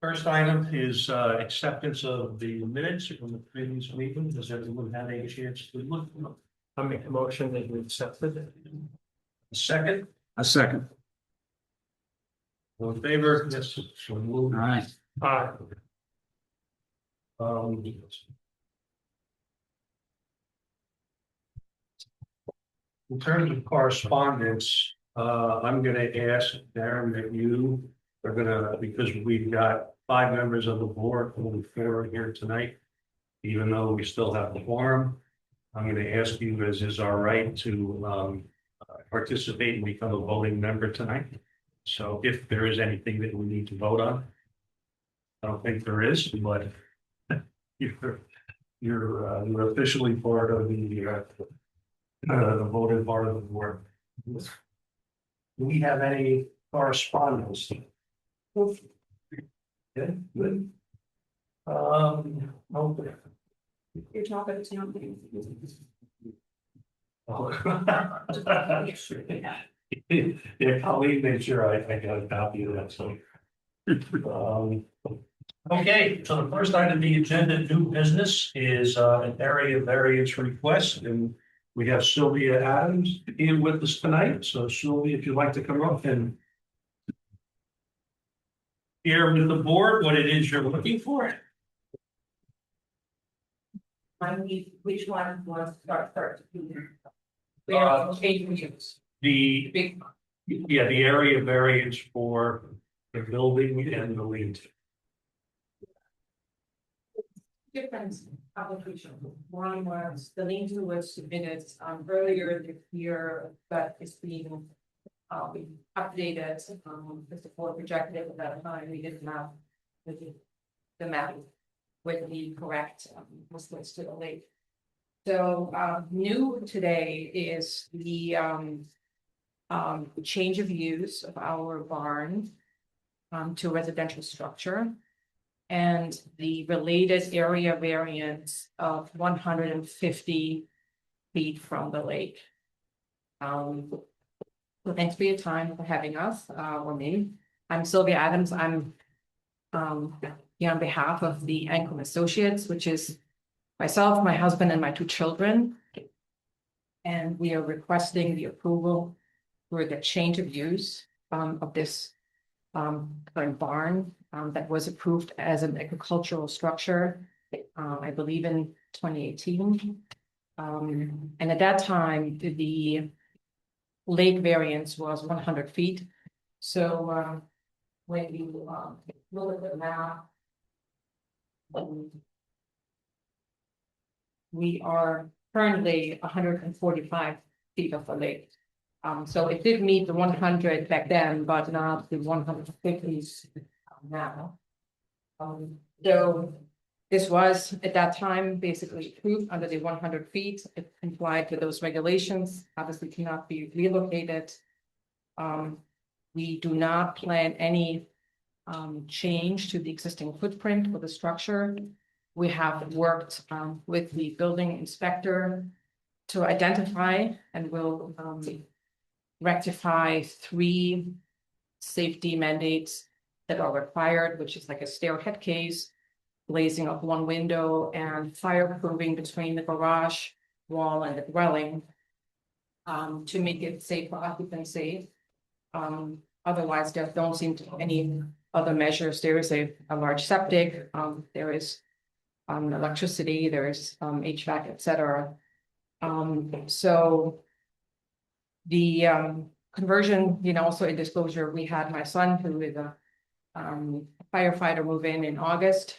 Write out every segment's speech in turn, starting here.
First item is acceptance of the minutes from the previous meeting. Does everyone have a chance to look? I make a motion that we accept it. Second, A second. all in favor? Yes. So moved. All right. Aye. In terms of correspondence, I'm gonna ask Darren that you are gonna, because we've got 5 members of the board, only 4 here tonight. Even though we still have the quorum, I'm gonna ask you, as is our right, to participate and become a voting member tonight. So if there is anything that we need to vote on, I don't think there is, but you're officially part of the voted part of the board. Do we have any correspondence? Good, good. Okay. You're talking to me. Yeah, Colleen made sure I got a copy of that, so. Okay, so the first item on the agenda, new business, is an area variance request, and we have Sylvia Adams in with us tonight. So Sylvia, if you'd like to come up and share with the board what it is you're looking for. Which one was start first? We are changing use. The, Big yeah, the area variance for the building and the lead. different application. One was the lean-to was submitted earlier this year, but it's being updated. Because the board projected at that time, we didn't have the map with the correct listings to the lake. So new today is the change of use of our barn to residential structure, and the related area variance of 150 feet from the lake. So thanks for your time for having us, or me. I'm Sylvia Adams. I'm here on behalf of the Ancrum Associates, which is myself, my husband, and my 2 children. And we are requesting the approval for the change of use of this current barn that was approved as an agricultural structure, I believe in 2018. And at that time, the lake variance was 100 feet. So when you look at the map, we are currently 145 feet of the lake. So it did meet the 100 back then, but not the 150s now. So this was at that time basically approved under the 100 feet. It complied with those regulations, obviously cannot be relocated. We do not plan any change to the existing footprint of the structure. We have worked with the building inspector to identify and will rectify 3 safety mandates that are required, which is like a stairhead case, glazing of 1 window, and fireproofing between the garage wall and the dwelling to make it safe for occupancy. Otherwise, there don't seem to be any other measures. There is a large septic, there is electricity, there's HVAC, etc. So the conversion, also in disclosure, we had my son, who is a firefighter, move in August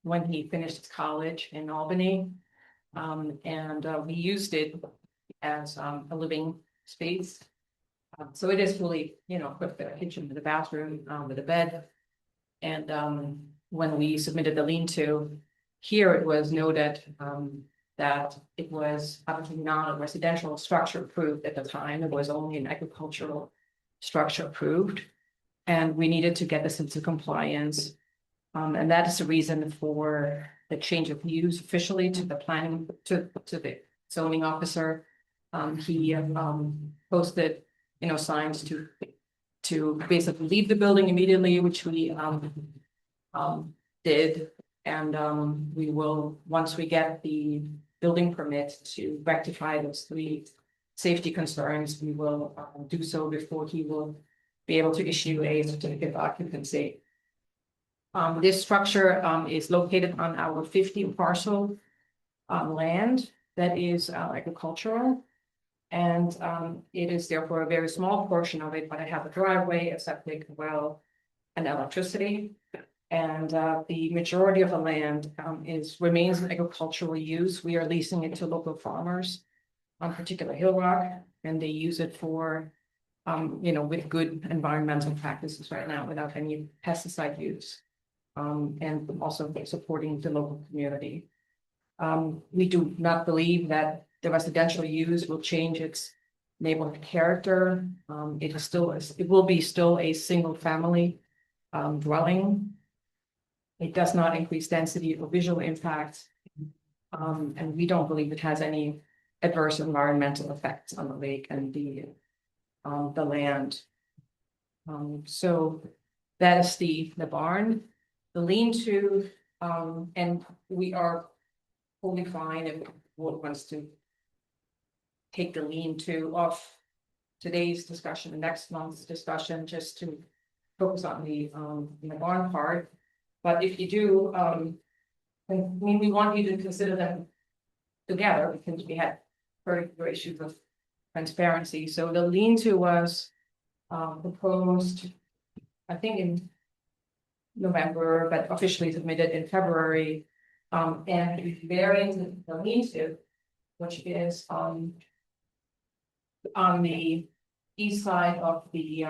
when he finished college in Albany, and we used it as a living space. So it is fully, equipped with a kitchen, with a bathroom, with a bed. And when we submitted the lean-to, here it was noted that it was obviously not a residential structure approved at the time. It was only an agricultural structure approved. And we needed to get this into compliance. And that is the reason for the change of use officially to the planning, to the zoning officer. He posted, signs to to basically leave the building immediately, which we did. And we will, once we get the building permit to rectify those three safety concerns, we will do so before he will be able to issue a certificate of occupancy. This structure is located on our 50 parcel land that is agricultural. And it is therefore a very small portion of it, but I have a driveway, a septic well, and electricity. And the majority of the land remains in agricultural use. We are leasing it to local farmers, particularly Hill Rock, and they use it for, with good environmental practices right now without any pesticide use, and also supporting the local community. We do not believe that the residential use will change its neighborhood character. It will be still a single family dwelling. It does not increase density or visual impact. And we don't believe it has any adverse environmental effects on the lake and the land. So that is the barn. The lean-to, and we are totally fine if the board wants to take the lean-to off today's discussion and next month's discussion, just to focus on the barn part. But if you do, we want you to consider them together because we had particular issues of transparency. So the lean-to was proposed, I think, in November, but officially submitted in February. And the variant of the lean-to, which is on the east side of the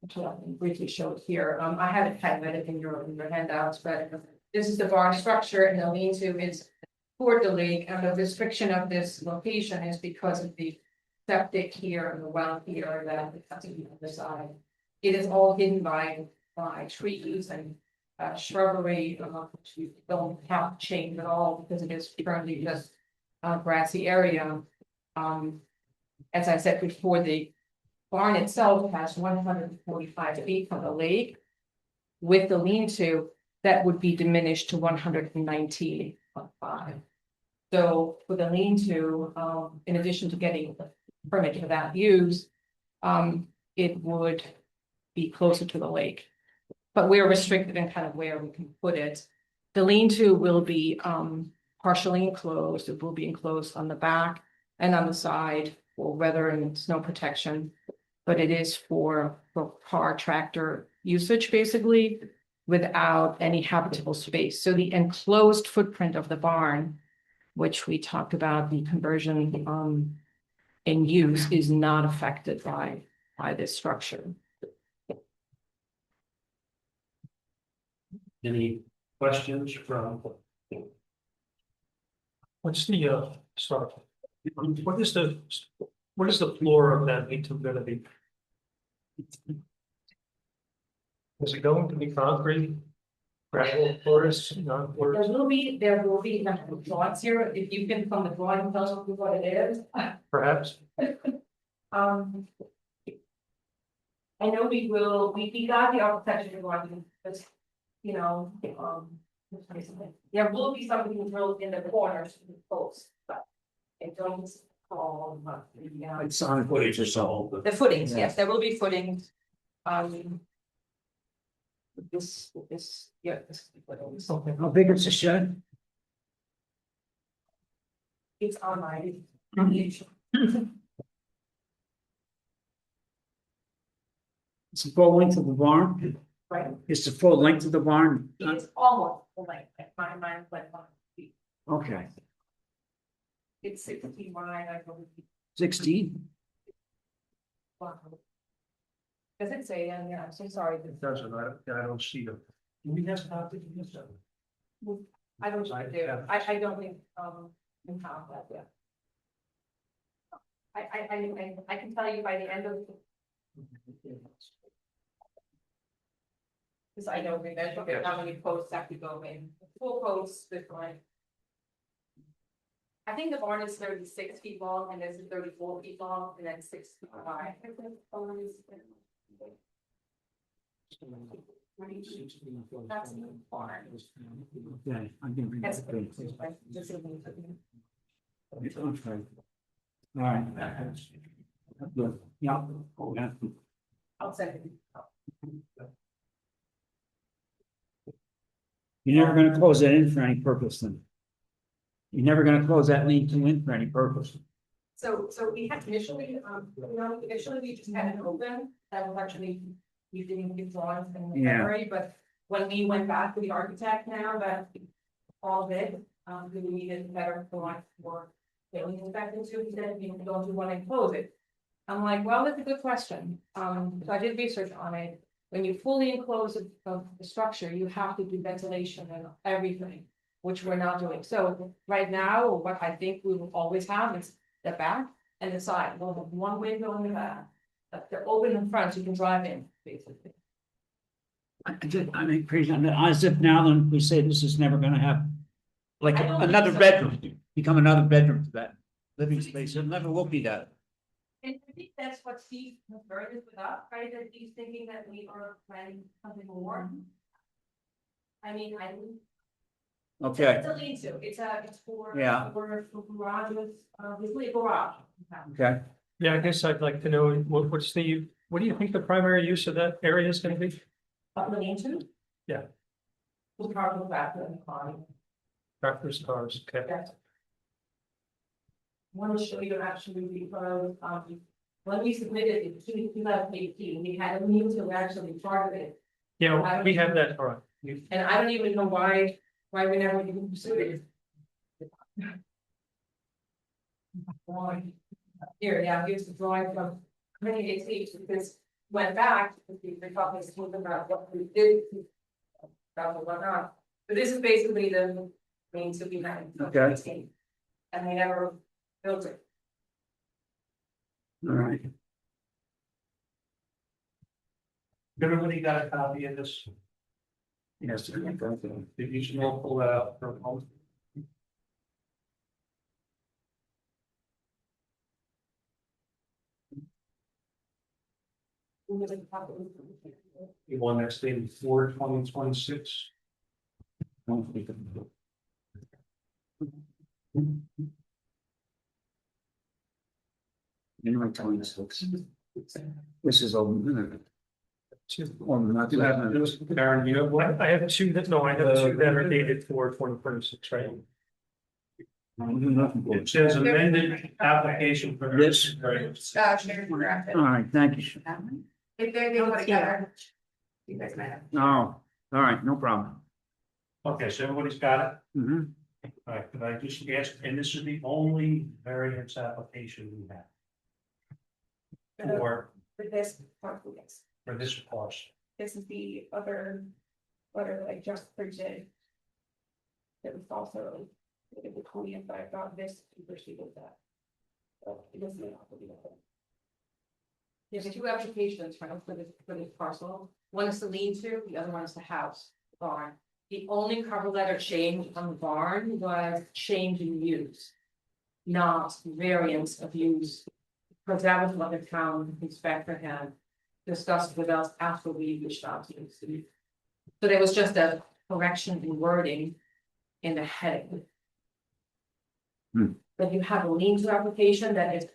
which I can briefly show it here. I haven't highlighted in your handouts, but this is the barn structure, and the lean-to is toward the lake. And the restriction of this location is because of the septic here and the well here that is on the other side. It is all hidden by trees and shrubbery, which we don't have to change at all because it is currently just a grassy area. As I said before, the barn itself has 145 feet from the lake. With the lean-to, that would be diminished to 119.5. So for the lean-to, in addition to getting the permit for that use, it would be closer to the lake. But we're restricted in kind of where we can put it. The lean-to will be partially enclosed. It will be enclosed on the back and on the side for weather and snow protection. But it is for car tractor usage, basically, without any habitable space. So the enclosed footprint of the barn, which we talked about, the conversion in use, is not affected by this structure. Any questions from? What's the, sorry, what is the floor of that lean-to gonna be? Is it going to be concrete? Gravel floors, non-floors? There will be drawings here. If you can from the drawing tell me what it is. Perhaps? I know we got the architecture drawing, because, there will be something drilled in the corners of the post, but I don't call It's on footage or so. the footings, yes, there will be footings. This, yeah, this is the footings. Okay. How big is the shed? It's on my. It's the full length of the barn? Right. It's the full length of the barn? It's almost like mine went 1 feet. Okay, It's 16 wide, I believe. 16? Wow. Does it say, and yeah, I'm so sorry. It doesn't, I don't see them. Do we have copies of this? I don't think do. I don't think, we have that yet. I can tell you by the end of. Because I don't remember how many posts have to go in, full posts with like. I think the barn is 36 feet long and this is 34 feet long and then 6 feet wide. That's the barn. Okay, I'm gonna read That's it. just a- Okay. All right. Good. Yeah. Oh, yeah. I'll second. You're never gonna close that in for any purpose then. You're never gonna close that lean-to in for any purpose. So we had initially, initially we just had it open, that was actually, we didn't get drawings in the Yeah. library, but when we went back to the architect now that all did, we needed better drawings for building inspector too, he said, you don't do one and close it. I'm like, well, that's a good question, so I did research on it. When you fully enclose the structure, you have to do ventilation and everything, which we're not doing. So right now, what I think we will always have is the back and the side. We'll have one window in the back. But they're open in front, so you can drive in, basically. I mean, crazy, as if now then we say this is never gonna happen. Like I don't think another so. bedroom, become another bedroom to that living space, it never will be that. And I think that's what Steve was very with us, right? That he's thinking that we are planning something more. I mean, Okay, it's a lean-to, it's for. Yeah. For garages, basically a garage. okay. Yeah, I guess I'd like to know, what do you think the primary use of that area is gonna be? Up the lean-to? Yeah. The car goes back to the car. Tractors, cars, okay. Yes. Want to show you actually because, when we submitted it to 2018, we had a means to actually part of it. Yeah, we have that, all right. And I don't even know why we never even pursued it. Here, yeah, here's the drawing from 2018, because went back, we talked about what we did. About what not, but this is basically the means that we had. In Okay. 2018, and they never built it. All right. Everybody got a copy of this? Yes. Did you small pull that out from home? The one that's dated 4/20/26. January 26. This is over. Not Do you have this, Karen, you have one? I have two that are dated for 2026, right? It says amended application for this. Sharon graphic. All right, thank you. If they go together. You guys might have. Oh, all right, no problem. Okay, so everybody's got it? Mhm. All right, could I just ask, and this is the only variance application we have? For For this part, yes, this parcel? this is the other like just printed. That was also. The 20th, but I got this to proceed with that. So it doesn't have to be that. There's two applications for this parcel. One is the lean-to, the other one is the house barn. The only cover letter change on the barn was change in use. Not variance of use. Because that was what the town inspector had discussed with us after we reached out to the city. So there was just a correction in wording in the heading. But you have a lean-to application that is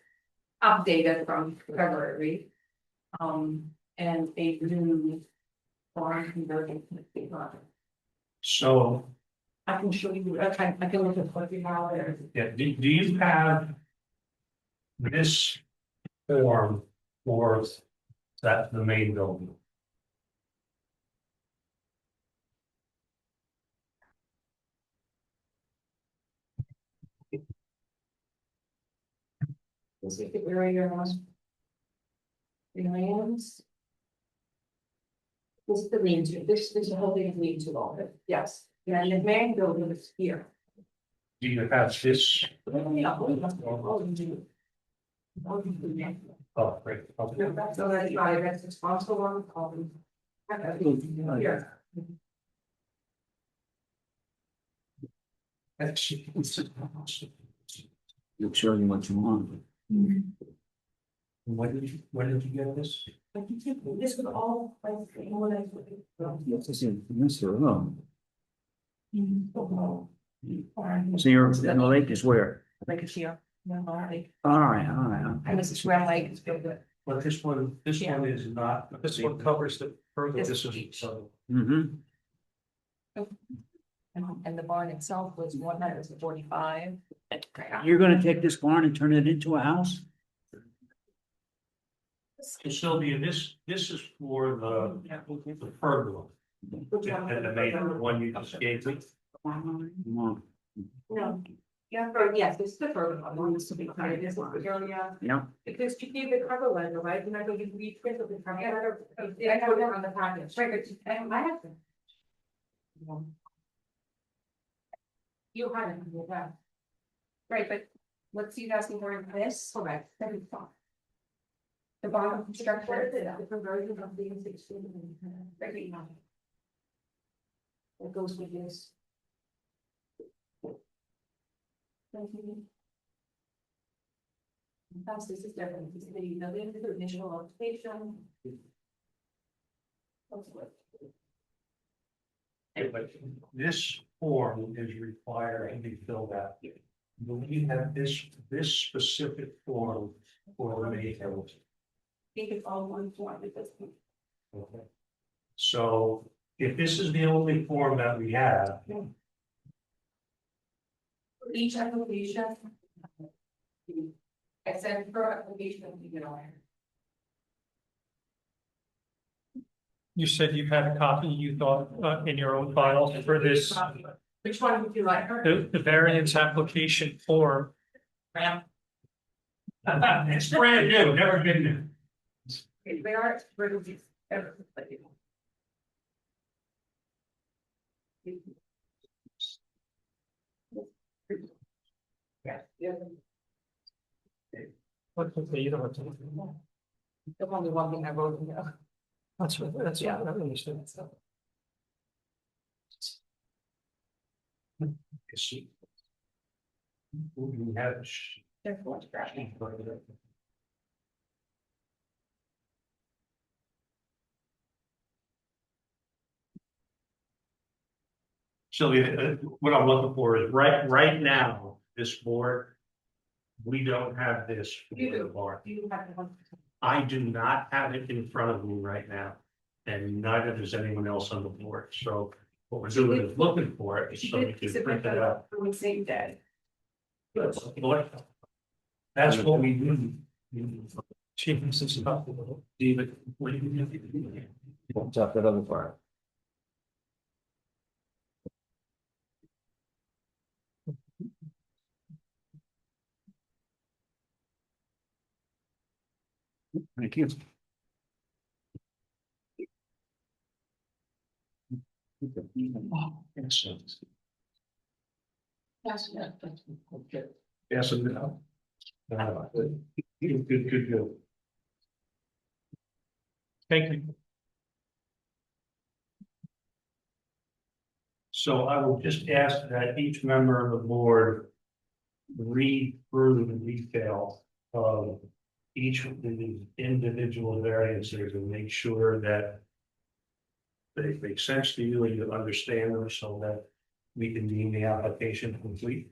updated from February. And a new barn conversion. So, I can show you, I can look at what you have there. yeah, do you have this form for that, the main building? Let's see where your house. Remains. This is the lean-to, this is the whole thing lean-to all of it, yes, and the main building is here. Do you have this? Yeah. Oh, great, okay. So that's right, that's the sponsor one, here. You'll show you what you want. When did you get this? This was all like. This is in this room. Like So you're, and the lake is where? it's here, no, like, All right, all right. and this is where like it's built. But this one is not. This one covers the further. This is. Mm-hmm. And the barn itself was 145. You're gonna take this barn and turn it into a house? Sylvia, this is for the pergola. And the main one you just gave me. No. No, yeah, for, yes, this is the first one, this to be clear, this is the area, Yeah, because you gave the cover letter, right, and I go, you reprint the cover letter, I have it on the package, right, but I have them. You had it, you have. Right, but what's you asking for in this? Correct, that is fine. The bottom structure, the conversion of the existing. Right now. That goes with this. That's, this is different, this is the initial occupation. That's what. But this form is required to be filled out. We have this specific form for the May Hills. I think it's all one form at this point. Okay. So if this is the only form that we have, For each application. I send per application, you get on. You said you had a copy you thought in your own file for this, Which one would you like? the variance application form. it's brand new, never been there. Where are, where do these? Yeah. Okay, you don't have to. The only one thing I wrote in there. That's what I understood. See. We have. They're photographed. Sylvia, what I'm looking for is right now, this board. We don't have this for the board. You have the one. I do not have it in front of me right now. And neither does anyone else on the board, so what we're doing is looking for it, so we can print it out. On the same day. That's what we do. Chief, this stuff. David, what do you think? what's up that other part? Thank you. Excellent. Yes, yeah. Okay. Yes, and no. Good. Thank you. So I will just ask that each member of the board read through the detail of each of the individual variances and make sure that they make sense to you and you understand them so that we can deem the application complete.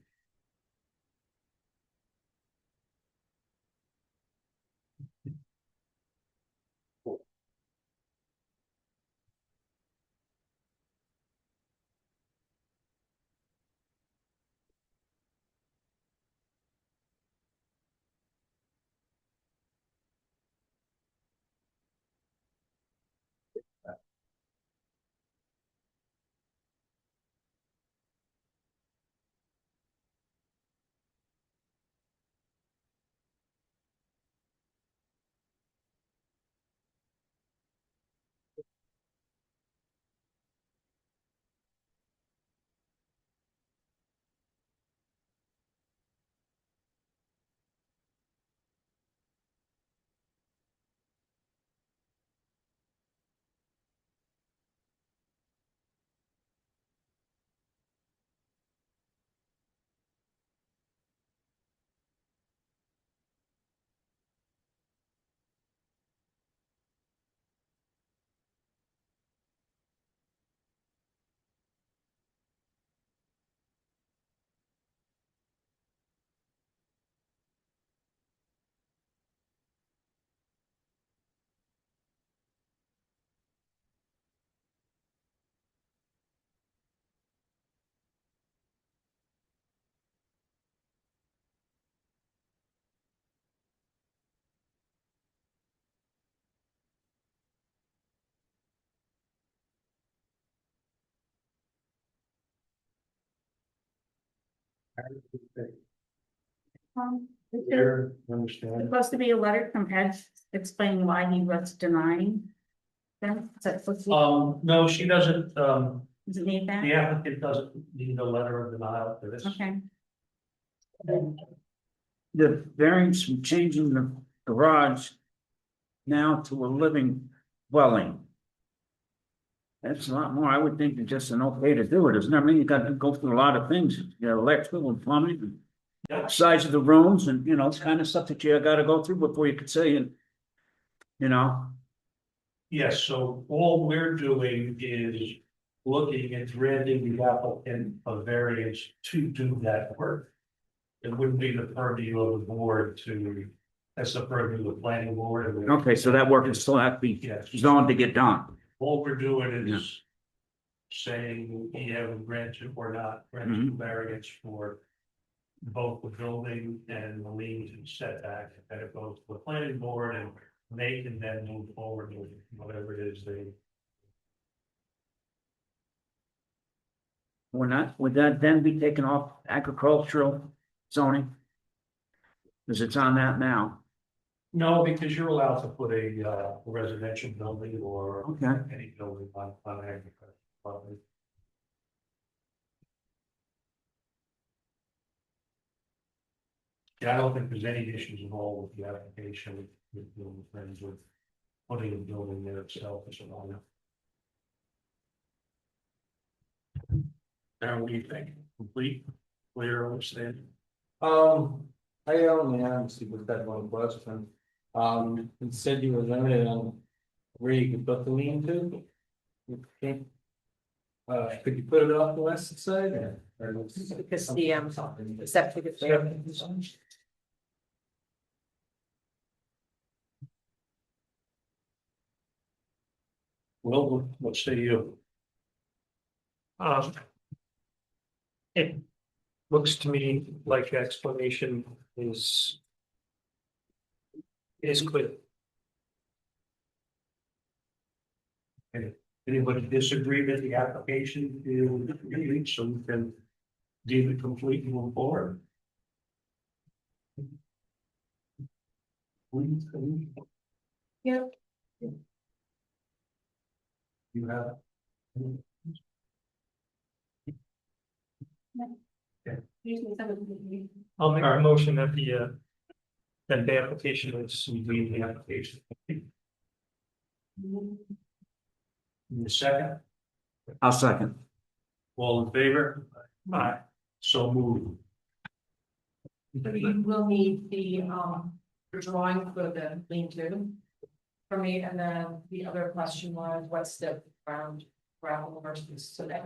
There's Clear, understand? supposed to be a letter from Ed explaining why he was denying them. Is that supposed to No, she doesn't, does it need that? the applicant doesn't need a letter of denial for this. Okay. The variance from changing the garage now to a living dwelling. That's a lot more, I would think, than just an okay to do it, isn't it? I mean, you got to go through a lot of things, you know, electrical and plumbing, and Yeah. size of the rooms, and, you know, it's kind of stuff that you gotta go through before you could say, and, you know. Yes, so all we're doing is looking at granting the applicant a variance to do that work. It wouldn't be the purview of the board to, that's the purview of the planning board. and we- Okay, so that work is still have to be Yes, zoned to get done. all we're doing is saying we have granted or not granted variance for both the building and the liens and setback, and it goes to the planning board, and they can then move forward with whatever it is they. Would that then be taken off agricultural zoning? Because it's on that now. No, because you're allowed to put a residential building or Okay. any building on agricultural property. Yeah, I don't think there's any issues at all with the application, with terms of putting a building there itself as well. Now, what do you think? Complete, clear understanding? I only honestly with that one question. You said you were limited on where you could put the lean to. Okay. Could you put it off the west side or? Because the septic is there. Well, what say you? It looks to me like the explanation is clear. Anybody disagree with the application is complete, so we can deem it complete and move forward? Yeah. You have. I'll make a motion that the application is. We deem the application. complete. In the second, I'll second. all in favor? Aye. So moved. So you will need the drawing for the lean-to for me, and then the other question was, what's the gravel versus cement?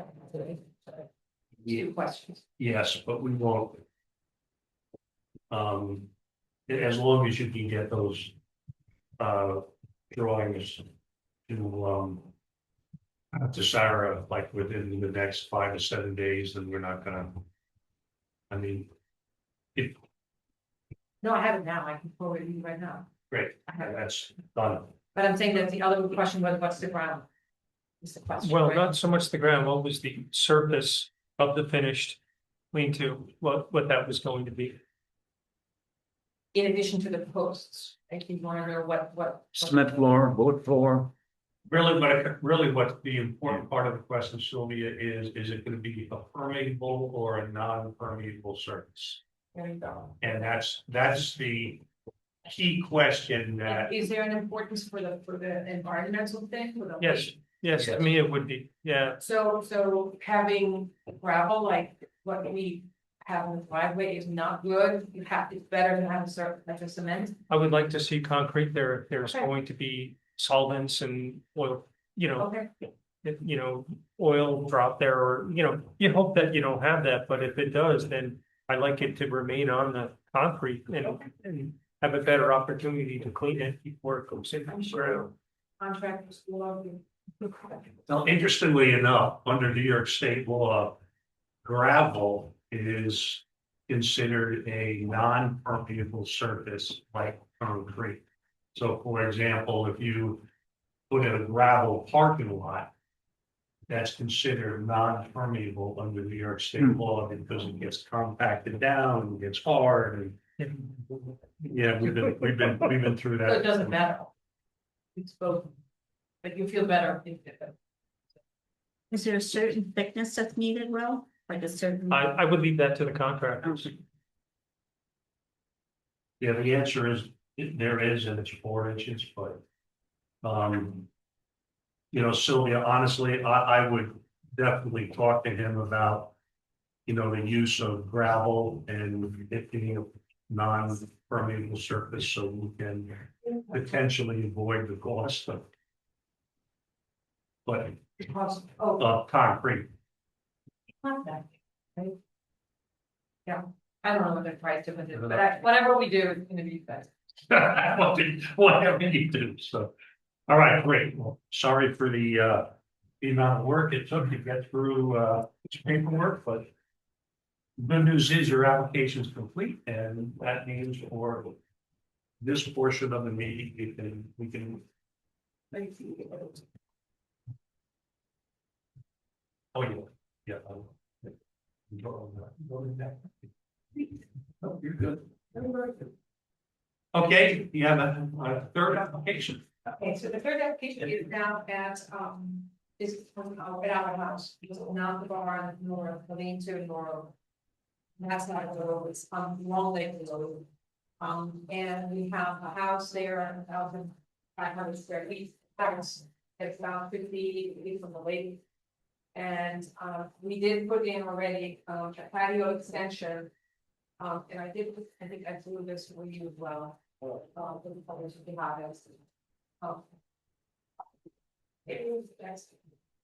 Two questions. Yes, but we won't. As long as you can get those drawings to Sarah, like within the next 5 to 7 days, then we're not gonna. I mean, No, I have it now. I can forward you right now. great, I have it. that's done. But I'm saying that the other question was, what's the ground? Is the question. Well, right? not so much the ground, what was the surface of the finished lean-to, what that was going to be. In addition to the posts, like you want to know what. Cement floor, wood floor. Really, what the important part of the question, Sylvia, is it gonna be a permeable or a non-permeable surface? There you go. And that's the key question that, Is there an importance for the environmental thing? For the Yes, yes, to me it would be, yeah, So having gravel, like what we have in the driveway is not good. It's better to have a certain, like a cement. I would like to see concrete there, if there's Okay. going to be solvents and oil, Okay, oil drop there, or, you hope that you don't have that, but if it does, then I like it to remain on the concrete and have a better opportunity to clean it before it goes in. I'm sure. Contractors will love you. now, interestingly enough, under New York State law, gravel is considered a non-permeable surface like concrete. So for example, if you put in a gravel parking lot, that's considered non-permeable under New York State law because it gets compacted down, and gets hard, and yeah, we've been through So it that. doesn't matter. It's both. But you feel better. Is there a certain thickness that's needed, Will? Like a certain? I would leave that to the contractors. Yeah, the answer is, there is, and it's 4 inches, but. You know, Sylvia, honestly, I would definitely talk to him about. You know, the use of gravel and it being a non-permeable surface, so we can potentially avoid the cost of. But, concrete. Yeah, I don't know what the price of it is, but whatever we do, it's gonna be best. Whatever you do, so. All right, great. Well, sorry for the amount of work it took to get through, this paperwork, but. The good news is your application is complete, and that means for this portion of the meeting, we can. Oh, yeah, yeah. Oh, you're good. Okay, you have a third application. Okay, so the third application is now at, is at our house, it's not the barn, nor the lean-to, nor. That's not the road, it's Long Lake Road. And we have a house there, 1,500 square feet, house, it's about 50 feet from the lake. And, we did put in already, a patio extension. And I think I threw this for you as well. For the public to have it.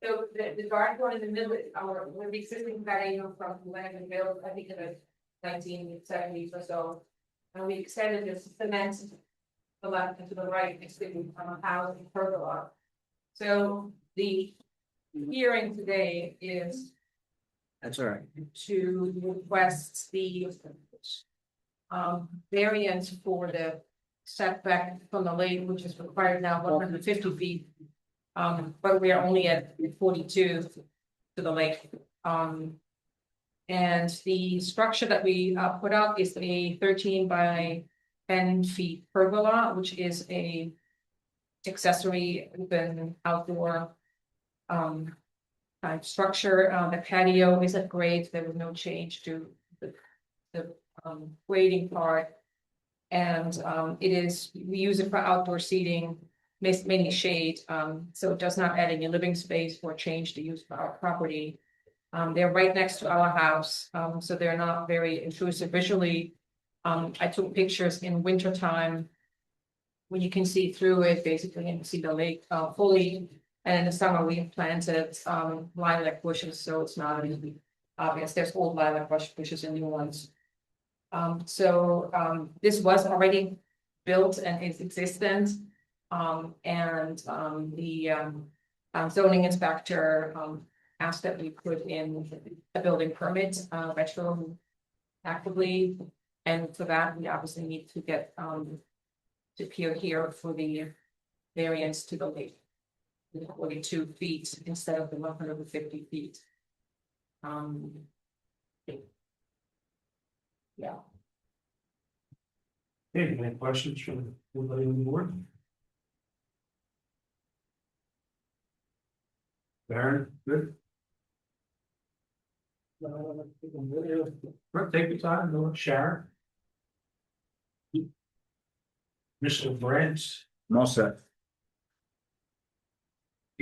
So the garden one in the middle, we're existing patio from land and built, I think in the 1970s or so. And we extended this cement to the left and to the right, existing from a house in pergola. So the hearing today is That's all right. to request the variance for the setback from the lake, which is required now 150 feet. But we are only at 42 to the lake. And the structure that we put up is a 13 by 10 feet pergola, which is a accessory open outdoor type structure. The patio is at grade. There was no change to the grading part. And we use it for outdoor seating, mainly shade, so it does not add any living space or change the use of our property. They're right next to our house, so they're not very intrusive visually. I took pictures in winter time when you can see through it, basically, and see the lake fully. And in the summer, we have planted lilac bushes, so it's not really obvious. There's old lilac bushes and new ones. This was already built and is existent. The zoning inspector asked that we put in a building permit retroactively. And for that, we obviously need to get to appear here for the variance to the lake. 42 feet instead of the 150 feet. Yeah. Hey, any questions from anybody on the board? Baron, good? Right, take your time, go, Sharon. Mr. Brent, I'm all set.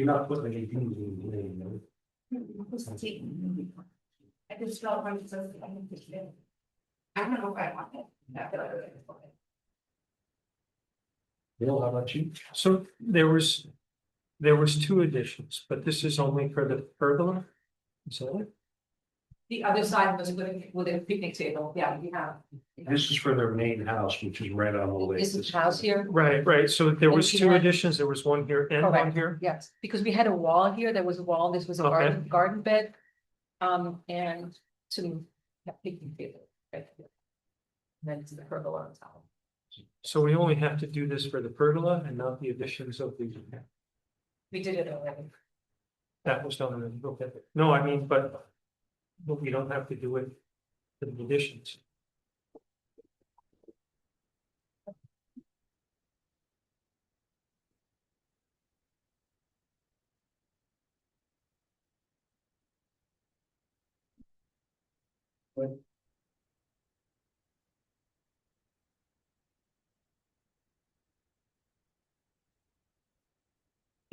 you're not putting any things in the name, no? I just felt like it's I don't know if I want it. Bill, how about you? So there was two additions, but this is only for the pergola. Is that it? The other side was with a picnic table, yeah, we have. This is for their main house, which is right on the lake. This is house here. Right, so there was And two yeah. additions, there was one here and one Correct. here. Yes, because we had a wall here, there was a wall, this was a Okay. garden bed. And some picnic table right here. And then it's the pergola on top. So we only have to do this for the pergola and not the additions of the. We did it already. That was done, already. Okay, no, I mean, but we don't have to do it for the additions.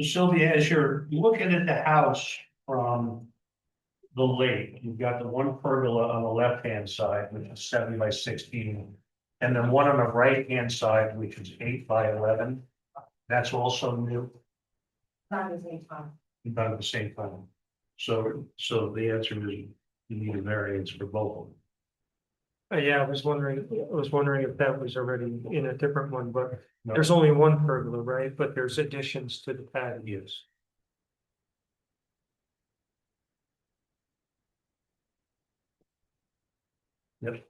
Sylvia, as you're looking at the house from the lake, you've got the one pergola on the left-hand side, which is 70 by 16. And then one on the right-hand side, which is 8 by 11. That's also new, Not at the same time. about at the same time. So the answer is you need a variance for both of them. Yeah, I was wondering if that was already in a different one, but No. there's only one pergola, right? But there's additions to the patio. Yes. Yep.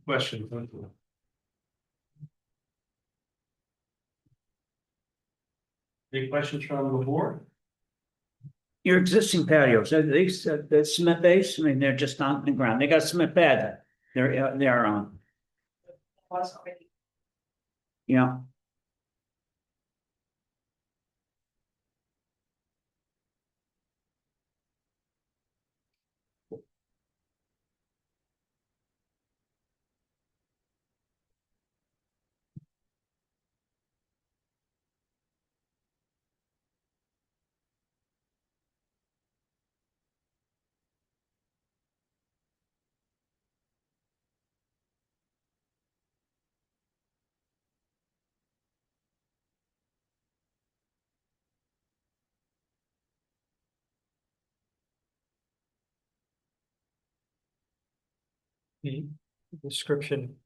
Question. Any questions from the board? Your existing patios, are they, the cement base, I mean, they're just on the ground, they got cement pad, they're on, Was already. yeah. The description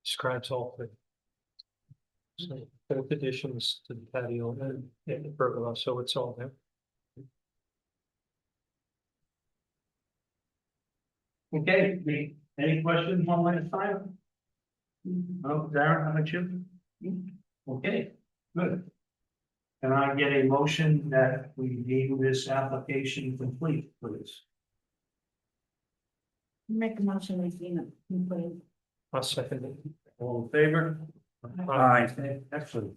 describes all the so both additions to the patio and the pergola, so it's all there. Okay, any questions one last time? Oh, Darren, how about you? Okay, good. Can I get a motion that we deem this application complete, please? Make a motion, we see them, complete. I'll second it. All in favor? Aye. Excellent.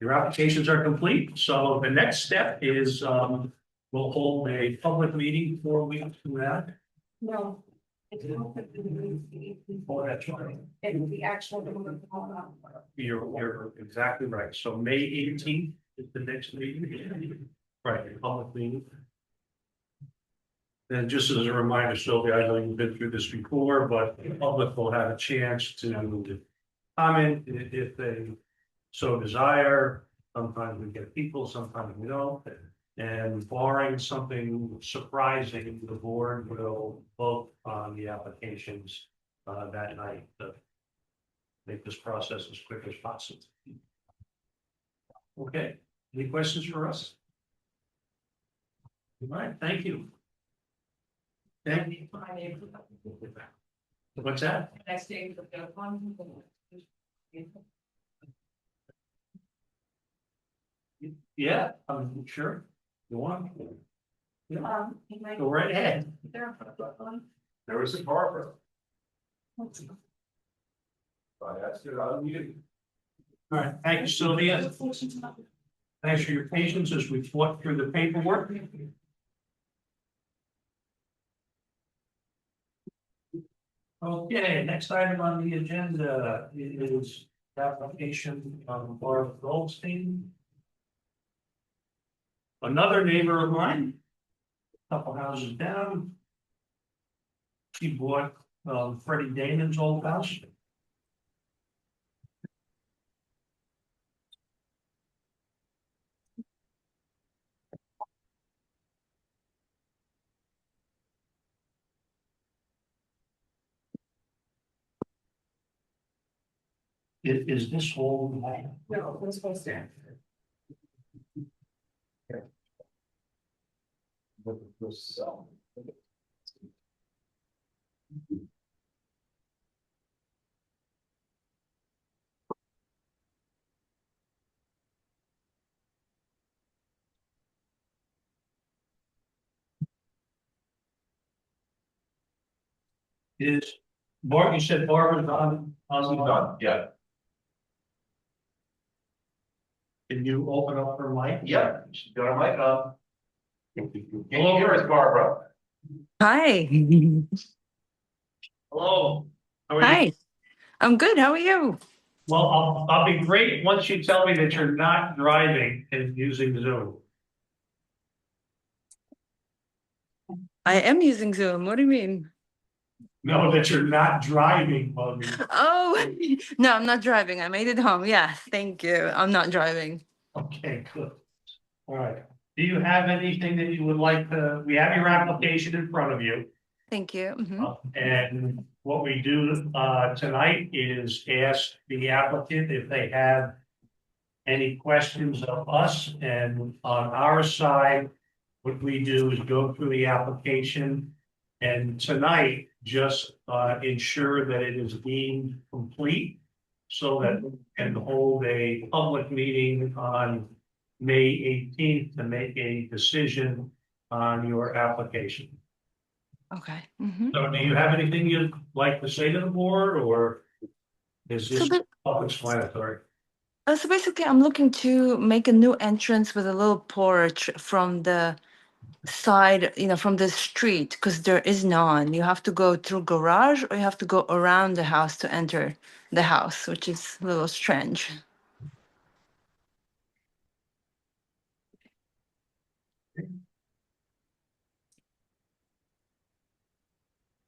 Your applications are complete, so the next step is, we'll hold a public meeting 4 weeks from that. No. It's not Oh, that's right. the actual. You're exactly right. So May 18th is the next meeting. Right, public meeting. And just as a reminder, Sylvia, I know you've been through this before, but the public will have a chance to comment if they so desire. Sometimes we get people, sometimes we don't. And barring something surprising, the board will vote on the applications that night to make this process as quick as possible. Okay, any questions for us? All right, thank you. Thank you. What's that? Next day, the third one. Yeah, I'm sure. You want? Yeah, He might. go right ahead. There. There was a Barbara. That's good. All right, thank you, Sylvia. Thanks for your patience as we fought through the paperwork. Okay, next item on the agenda is application of Barbara Goldstein. Another neighbor of mine, couple houses down. She bought Freddie Damon's old house. Is this whole? No, we're supposed to. Is, you said Barbara's on. Yeah, Can you open up her mic? yeah, she's got her mic on. Can you Hello. hear us, Barbara? Hi. Hello. How are you? Hi. I'm good. How are you? Well, I'll be great once you tell me that you're not driving and using Zoom. I am using Zoom. What do you mean? No, that you're not driving, Bobby. Oh, no, I'm not driving. I made it home. Yeah, thank you. I'm not driving. Okay, good. All right. Do you have anything that you would like to, we have your application in front of you. Thank you. Mhm. And what we do tonight is ask the applicant if they have any questions of us, and on our side, what we do is go through the application. And tonight, just ensure that it is deemed complete so that we can hold a public meeting on May 18th to make a decision on your application. Okay. Mhm. So do you have anything you'd like to say to the board, or is So, this ba- self-explanatory? so basically, I'm looking to make a new entrance with a little porch from the side, from the street, because there is none. You have to go through garage or you have to go around the house to enter the house, which is a little strange.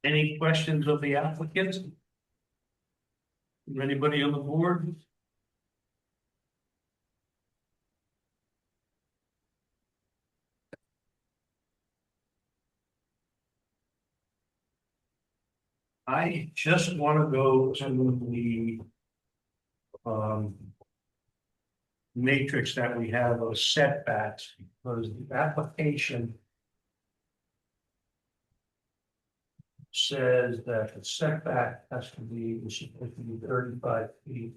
Any questions of the applicant? Anybody on the board? I just want to go to the matrix that we have of setbacks, because the application says that the setback has to be, is supposed to be 35 feet.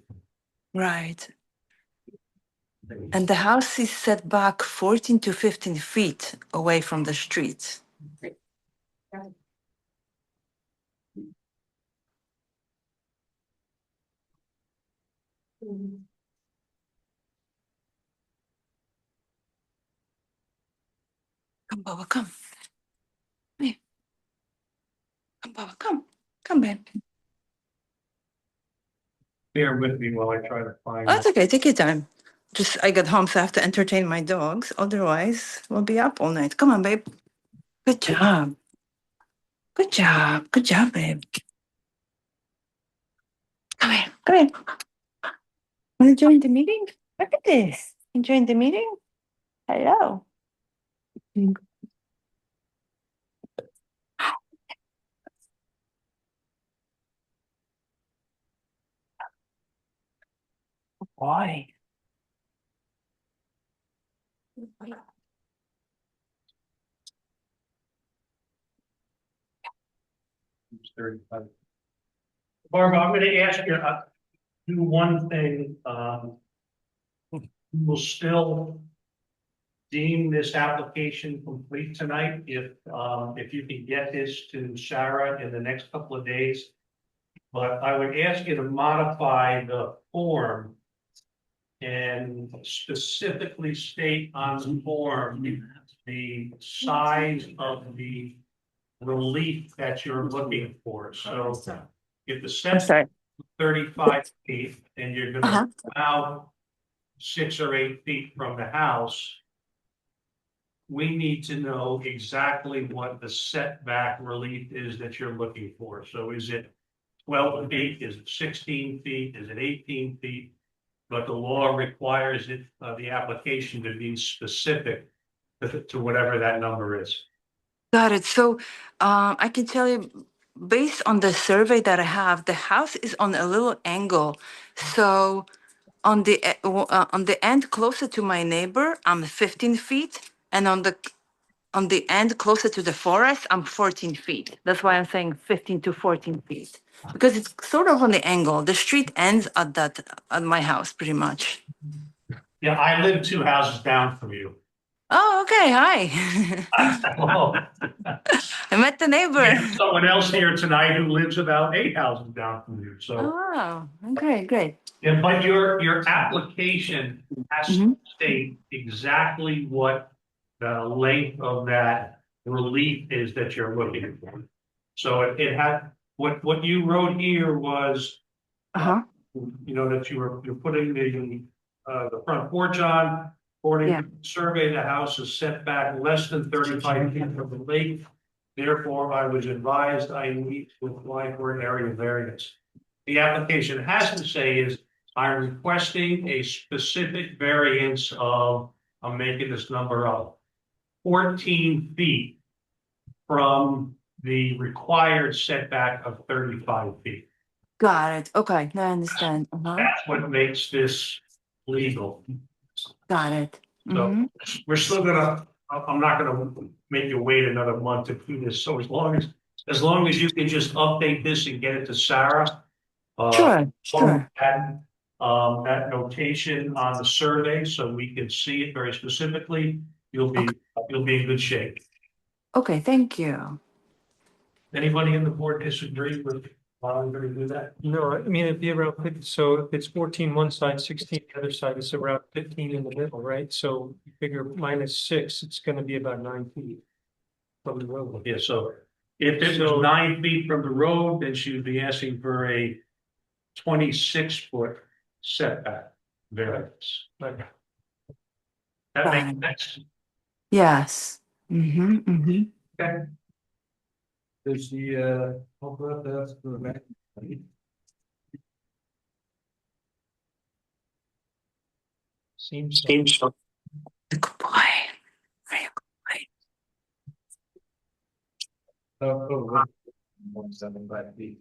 Right. And the house is set back 14 to 15 feet away from the street. Come, Baba, come. Come here. Come, Baba, come. Come, babe. Bear with me while I try to find. Oh, it's okay. Take your time. Just, I got home, so I have to entertain my dogs. Otherwise, we'll be up all night. Come on, babe. Good job. Good job. Good job, babe. Come here. Come here. Want to join the meeting? Look at this. Enjoying the meeting? Hello. Boy. 35. Barbara, I'm gonna ask you, do one thing, we'll still deem this application complete tonight, if you can get this to Sarah in the next couple of days. But I would ask you to modify the form and specifically state on the form the size of the relief that you're looking for. So if the I'm setback sorry. 35 feet and you're Uh-huh. gonna allow 6 or 8 feet from the house, we need to know exactly what the setback relief is that you're looking for. So is it 12 feet? Is it 16 feet? Is it 18 feet? But the law requires it, the application to be specific to whatever that number is. Got it. So I can tell you, based on the survey that I have, the house is on a little angle. So on the end closer to my neighbor, I'm 15 feet, and on the end closer to the forest, I'm 14 feet. That's why I'm saying 15 to 14 feet, because it's sort of on the angle. The street ends at my house, pretty much. Yeah, I live 2 houses down from you. Oh, okay. Hi. Well, I met the neighbor. we have someone else here tonight who lives about 8 houses down from you, so. Oh, great, great. Yeah, but your application has to Mhm. state exactly what the length of that relief is that you're looking for. So it had, what you wrote here was, Uh-huh. that you're putting the front porch on. According Yeah. to the survey, the house is set back less than 35 feet from the lake. Therefore, I was advised I need to apply for an area variance. The application has to say is, I'm requesting a specific variance of, I'm making this number up, 14 feet from the required setback of 35 feet. Got it. Okay, now I understand. Uh-huh. That's what makes this legal. Got it. So Mm-hmm. we're still gonna, I'm not gonna make you wait another month to do this. So as long as you can just update this and get it to Sarah. Sure, Along sure. that notation on the survey, so we can see it very specifically, you'll be in good shape. Okay, thank you. Anybody in the board disagree with how I'm gonna do that? No, I mean, it'd be around 50, so if it's 14 one side, 16 the other side, it's around 15 in the middle, right? So you figure -6, it's gonna be about 9 feet from the road. Yeah, so if it was So- 9 feet from the road, then she would be asking for a 26-foot setback variance. Like, That makes Fine. sense. Yes. Mm-hmm, mm-hmm. Okay. Does the, how about that for the back? seems. The good boy. Very good boy. 175 feet.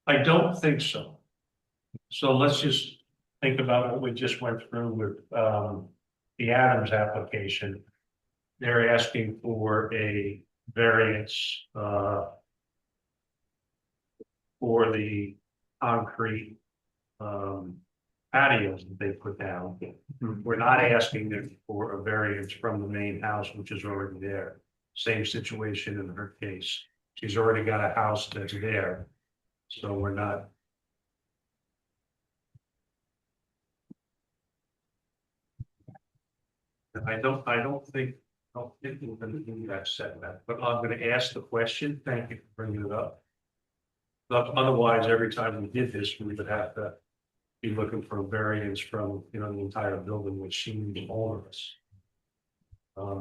I don't think so. So let's just think about what we just went through with the Adams application. They're asking for a variance for the concrete patios that they put down. We're not asking them for a variance from the main house, which is already there. Same situation in her case. She's already got a house that's there. So we're not. I don't think we're gonna do that setback, but I'm gonna ask the question. Thank you for bringing it up. But otherwise, every time we did this, we would have to be looking for a variance from, the entire building, which seems onerous.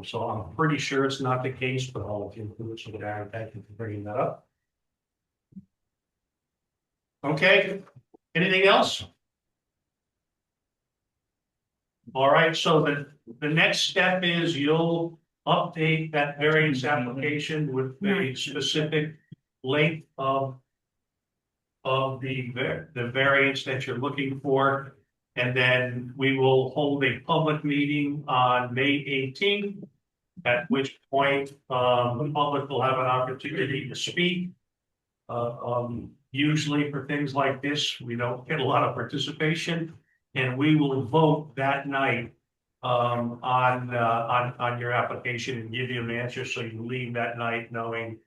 So I'm pretty sure it's not the case, but I'll include it. So Darren, thank you for bringing that up. Okay, anything else? All right, so the next step is you'll update that variance application with a specific length of the variance that you're looking for. And then we will hold a public meeting on May 18th, at which point the public will have an opportunity to speak. Usually for things like this, we don't get a lot of participation, and we will vote that night on your application and give you an answer, so you leave that night knowing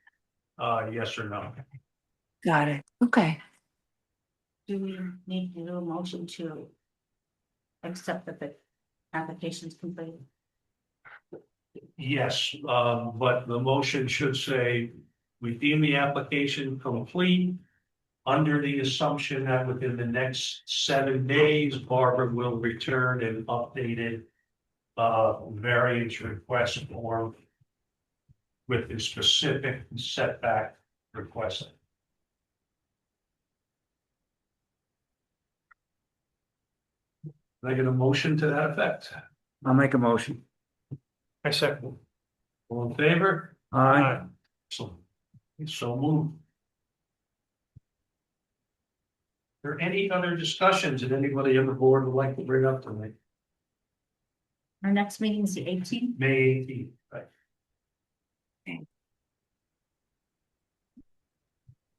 yes or no. Got it. Okay. Do we need to do a motion to accept that the application's completed? Yes, but the motion should say, we deem the application complete under the assumption that within the next 7 days, Barbara will return an updated variance request form with the specific setback requested. Can I get a motion to that effect? I'll make a motion. I second. All in favor? Aye. Excellent. So moved. Are there any other discussions that anybody on the board would like to bring up tonight? Our next meeting is the 18th. May 18th, right?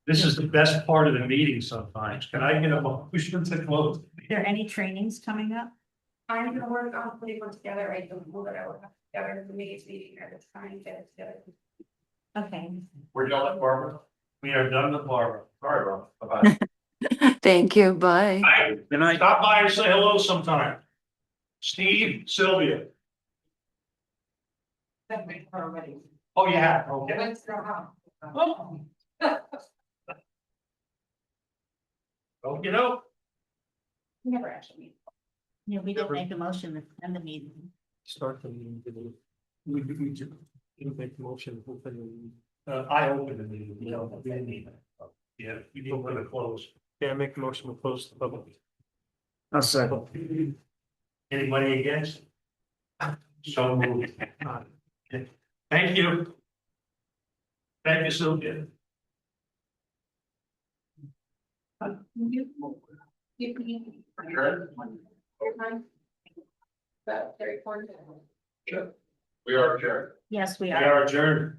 This is the best part of the meeting sometimes. Can I get a motion to close? Are there any trainings coming up? I'm gonna work on putting one together, I don't know that I will have together the meeting at the time, get it together. Okay, We're done with Barbara. We are done with Barbara. Sorry, Rob. Bye-bye. Thank you, bye. Good night. Stop by and say hello sometime. Steve, Sylvia. That makes her already. Oh, you have, okay. Let's go home. Oh. Oh, you know, Never actually. yeah, we didn't make a motion to end the meeting. Start the meeting today. We do, you make the motion, open the meeting. I opened the meeting, you know, we didn't even. Yeah, you need to close. Yeah, make the motion to close the public. I'll second. Anybody against? So moved. Thank you. Thank you, Sylvia. Sure. That very important. Sure. We are adjourned. Yes, we We are. are adjourned.